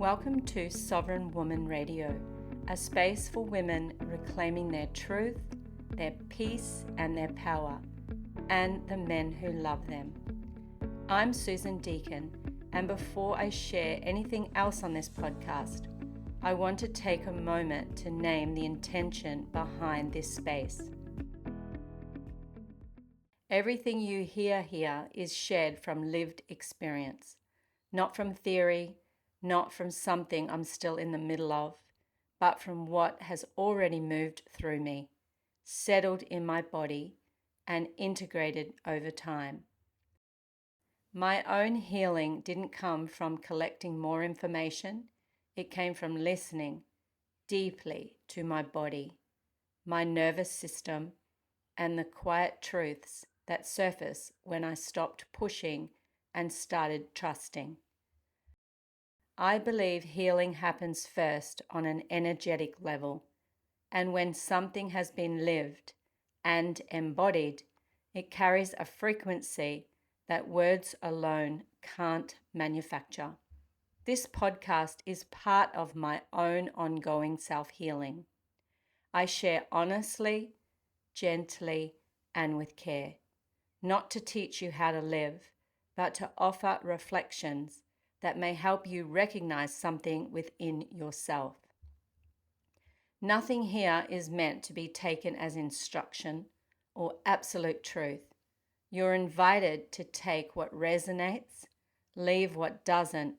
Welcome to Sovereign Woman Radio, a space for women reclaiming their truth, their peace and their power, and the men who love them. I'm Susan Deacon, and before I share anything else on this podcast, I want to take a moment to name the intention behind this space. Everything you hear here is shared from lived experience, not from theory, not from something I'm still in the middle of, but from what has already moved through me, settled in my body, and integrated over time. My own healing didn't come from collecting more information. It came from listening deeply to my body, my nervous system, and the quiet truths that surface when I stopped pushing and started trusting. I believe healing happens first on an energetic level, and when something has been lived and embodied, it carries a frequency that words alone can't manufacture. This podcast is part of my own ongoing self-healing. I share honestly, gently, and with care, not to teach you how to live, but to offer reflections that may help you recognize something within yourself. Nothing here is meant to be taken as instruction or absolute truth. You're invited to take what resonates, leave what doesn't,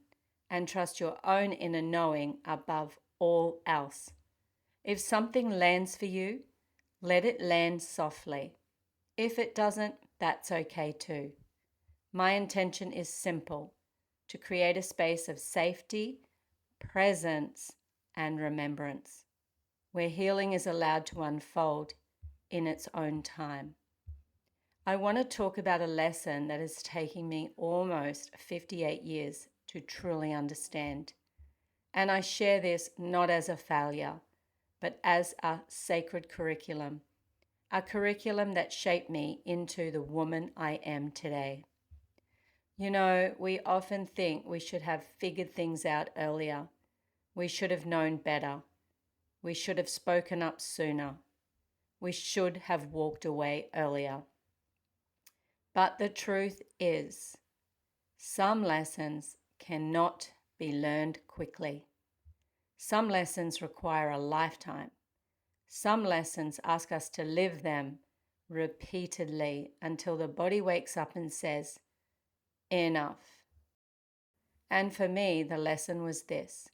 and trust your own inner knowing above all else. If something lands for you, let it land softly. If it doesn't, that's okay too. My intention is simple: to create a space of safety, presence, and remembrance, where healing is allowed to unfold in its own time. I want to talk about a lesson that is taking me almost 58 years to truly understand. And I share this not as a failure, but as a sacred curriculum, a curriculum that shaped me into the woman I am today. You know, we often think we should have figured things out earlier. We should have known better. We should have spoken up sooner. We should have walked away earlier. But the truth is, some lessons cannot be learned quickly. Some lessons require a lifetime. Some lessons ask us to live them repeatedly until the body wakes up and says, enough. And for me, the lesson was this: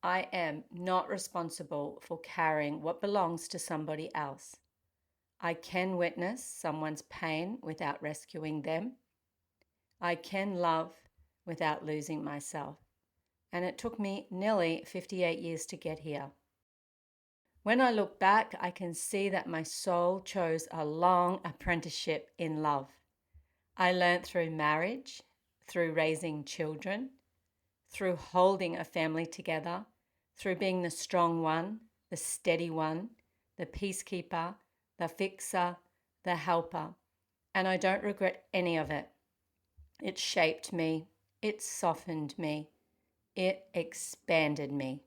I am not responsible for carrying what belongs to somebody else. I can witness someone's pain without rescuing them. I can love without losing myself. And it took me nearly 58 years to get here. When I look back, I can see that my soul chose a long apprenticeship in love. I learned through marriage, through raising children, through holding a family together, through being the strong one, the steady one, the peacekeeper, the fixer, the helper. And I don't regret any of it. It shaped me. It softened me. It expanded me.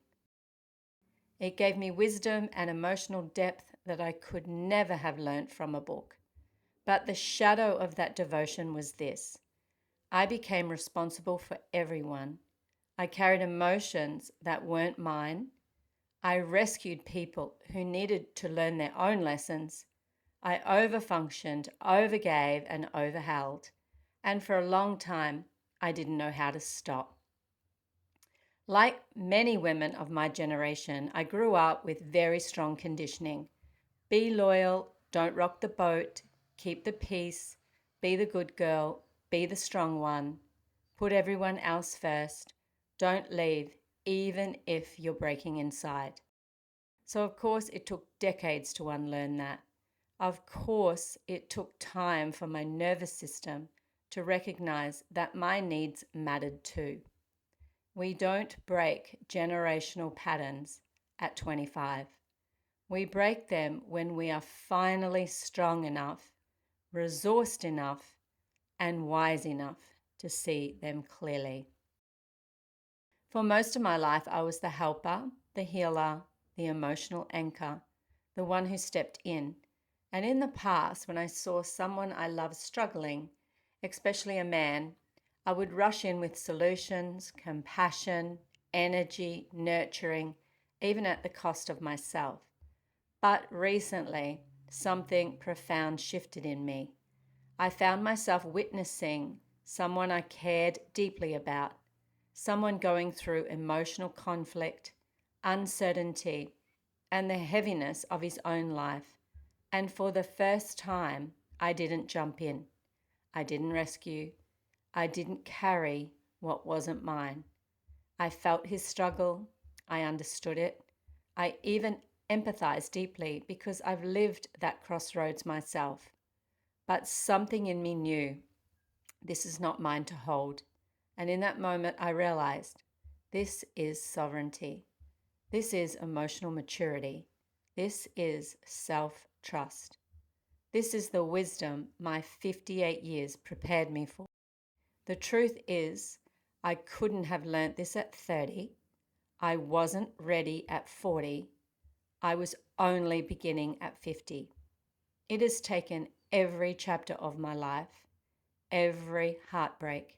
It gave me wisdom and emotional depth that I could never have learnt from a book. But the shadow of that devotion was this: I became responsible for everyone. I carried emotions that weren't mine. I rescued people who needed to learn their own lessons. I overfunctioned, overgave, and overheld. And for a long time, I didn't know how to stop. Like many women of my generation, I grew up with very strong conditioning. Be loyal, don't rock the boat, keep the peace, be the good girl, be the strong one, put everyone else first, don't leave, even if you're breaking inside. So of course it took decades to unlearn that. Of course it took time for my nervous system to recognize that my needs mattered too. We don't break generational patterns at 25. We break them when we are finally strong enough, resourced enough, and wise enough to see them clearly. For most of my life, I was the helper, the healer, the emotional anchor, the one who stepped in. And in the past, when I saw someone I loved struggling, especially a man, I would rush in with solutions, compassion, energy, nurturing, even at the cost of myself. But recently, something profound shifted in me. I found myself witnessing someone I cared deeply about, someone going through emotional conflict, uncertainty, and the heaviness of his own life. And for the first time, I didn't jump in. I didn't rescue. I didn't carry what wasn't mine. I felt his struggle. I understood it. I even empathized deeply because I've lived that crossroads myself. But something in me knew this is not mine to hold. And in that moment, I realized this is sovereignty. This is emotional maturity. This is self-trust. This is the wisdom my 58 years prepared me for. The truth is, I couldn't have learnt this at 30. I wasn't ready at 40. I was only beginning at 50. It has taken every chapter of my life, every heartbreak,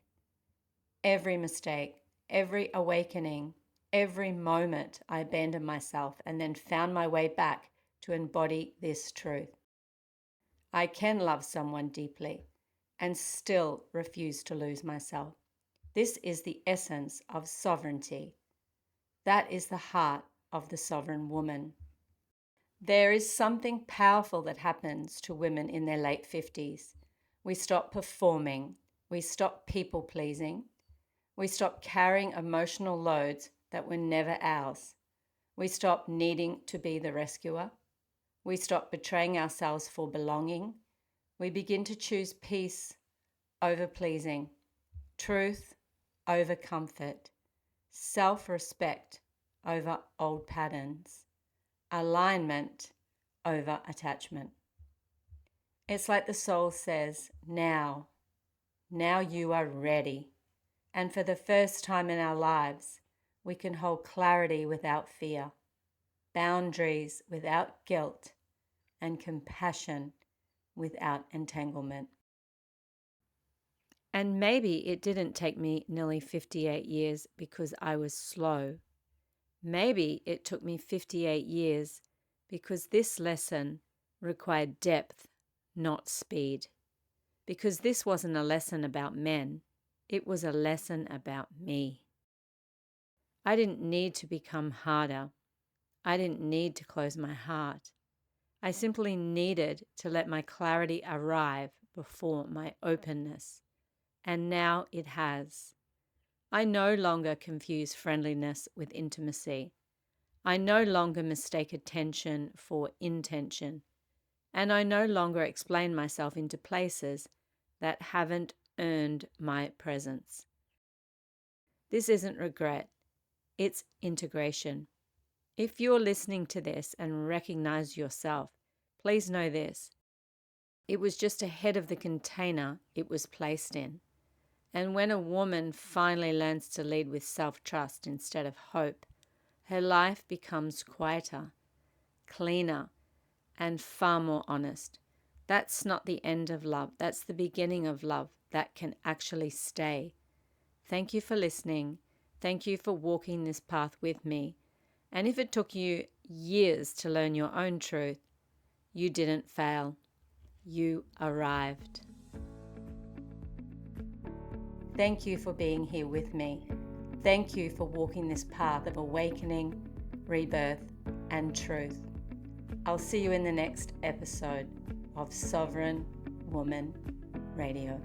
every mistake, every awakening, every moment I abandoned myself and then found my way back to embody this truth. I can love someone deeply and still refuse to lose myself. This is the essence of sovereignty. That is the heart of the sovereign woman. There is something powerful that happens to women in their late 50s. We stop performing. We stop people pleasing. We stop carrying emotional loads that were never ours. We stop needing to be the rescuer. We stop betraying ourselves for belonging. We begin to choose peace over pleasing, truth over comfort, self-respect over old patterns, alignment over attachment. It's like the soul says, now you are ready. And for the first time in our lives, we can hold clarity without fear, boundaries without guilt, and compassion without entanglement. And maybe it didn't take me nearly 58 years because I was slow. Maybe it took me 58 years because this lesson required depth, not speed. Because this wasn't a lesson about men, it was a lesson about me. I didn't need to become harder. I didn't need to close my heart. I simply needed to let my clarity arrive before my openness. And now it has. I no longer confuse friendliness with intimacy. I no longer mistake attention for intention. And I no longer explain myself into places that haven't earned my presence. This isn't regret, it's integration. If you're listening to this and recognize yourself, please know this. It was just ahead of the container it was placed in. And when a woman finally learns to lead with self-trust instead of hope, her life becomes quieter, cleaner, and far more honest. That's not the end of love. That's the beginning of love that can actually stay. Thank you for listening. Thank you for walking this path with me. And if it took you years to learn your own truth, you didn't fail. You arrived. Thank you for being here with me. Thank you for walking this path of awakening, rebirth, and truth. I'll see you in the next episode of Sovereign Woman Radio.